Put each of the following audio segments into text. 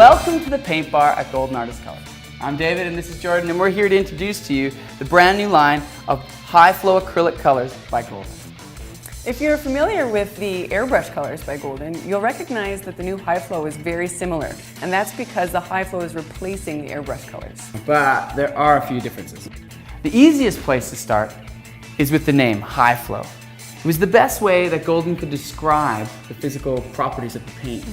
Welcome to the Paint Bar at Golden Artist Colors. I'm David and this is Jordan, and we're here to introduce to you the brand new line of high flow acrylic colors by Golden. If you're familiar with the Airbrush colors by Golden, you'll recognize that the new high flow is very similar, and that's because the high flow is replacing the Airbrush colors. But there are a few differences. The easiest place to start is with the name high flow. It was the best way that Golden could describe the physical properties of the paint.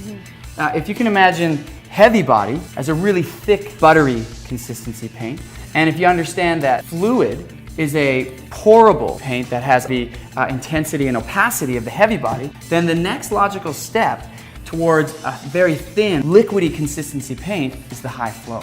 If you can imagine heavy body as a really thick, buttery consistency paint, and if you understand that fluid is a pourable paint that has the intensity and opacity of the heavy body, then the next logical step towards a very thin, liquidy consistency paint is the high flow.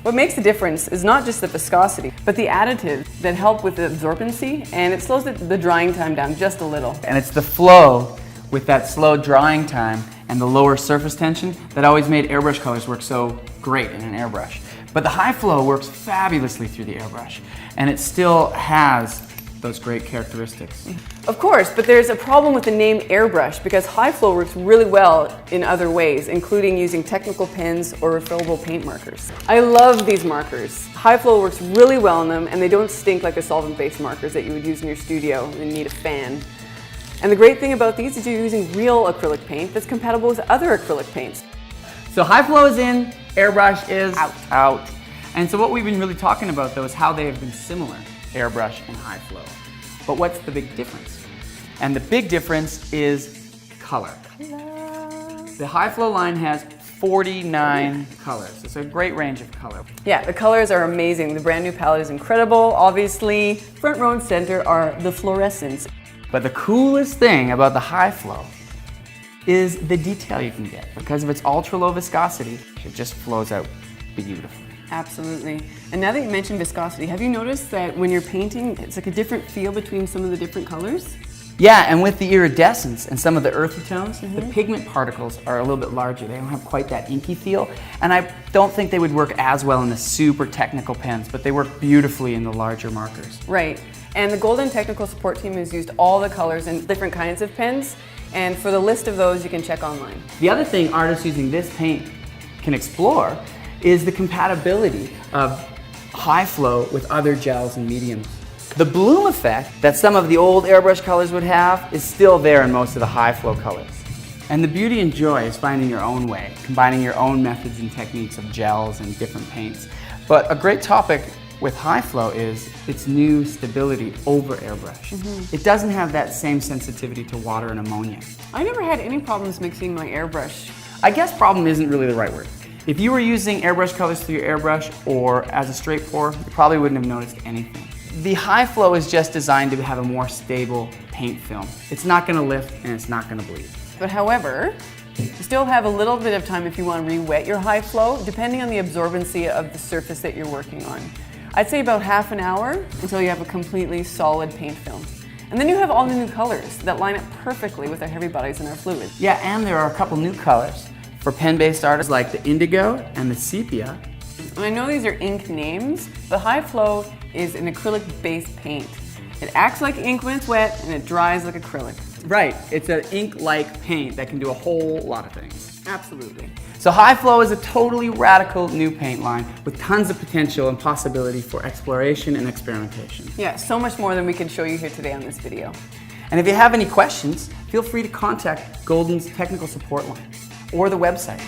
What makes the difference is not just the viscosity, but the additives that help with the absorbency, and it slows the drying time down just a little. And it's the flow with that slow drying time and the lower surface tension that always made airbrush colors work so great in an airbrush. But the high flow works fabulously through the airbrush, and it still has those great characteristics. Of course, but there's a problem with the name Airbrush because high flow works really well in other ways, including using technical pens or refillable paint markers. I love these markers. High flow works really well in them, and they don't stink like the solvent-based markers that you would use in your studio and need a fan. And the great thing about these is you're using real acrylic paint that's compatible with other acrylic paints. So high flow is in, airbrush is out. And so what we've been really talking about though is how they have been similar, airbrush and high flow. But what's the big difference? And the big difference is color. The high flow line has 49 colors. It's a great range of color. Yeah, the colors are amazing. The brand new palette is incredible. Obviously, front row and center are the fluorescents. But the coolest thing about the high flow is the detail you can get. Because of its ultra low viscosity, it just flows out beautifully. Absolutely. And now that you mentioned viscosity, have you noticed that when you're painting, it's like a different feel between some of the different colors? Yeah, and with the iridescence and some of the earthy tones, the pigment particles are a little bit larger. They don't have quite that inky feel, and I don't think they would work as well in the super technical pens, but they work beautifully in the larger markers. Right. And the Golden technical support team has used all the colors in different kinds of pens, and for the list of those, you can check online. The other thing artists using this paint can explore is the compatibility of high flow with other gels and mediums. The bloom effect that some of the old airbrush colors would have is still there in most of the high flow colors. And the beauty and joy is finding your own way, combining your own methods and techniques of gels and different paints. But a great topic with high flow is its new stability over airbrush. It doesn't have that same sensitivity to water and ammonia. I never had any problems mixing my airbrush. I guess problem isn't really the right word. If you were using airbrush colors through your airbrush or as a straight pour, you probably wouldn't have noticed anything. The high flow is just designed to have a more stable paint film. It's not going to lift and it's not going to bleed. But however, you still have a little bit of time if you want to re-wet your high flow, depending on the absorbency of the surface that you're working on. I'd say about half an hour until you have a completely solid paint film. And then you have all the new colors that line up perfectly with our heavy bodies and our fluids. Yeah, and there are a couple new colors for pen-based artists like the indigo and the sepia. And I know these are ink names, but high flow is an acrylic-based paint. It acts like ink when it's wet and it dries like acrylic. Right, it's an ink-like paint that can do a whole lot of things. Absolutely. So high flow is a totally radical new paint line with tons of potential and possibility for exploration and experimentation. Yeah, so much more than we can show you here today on this video. And if you have any questions, feel free to contact Golden's technical support line or the website.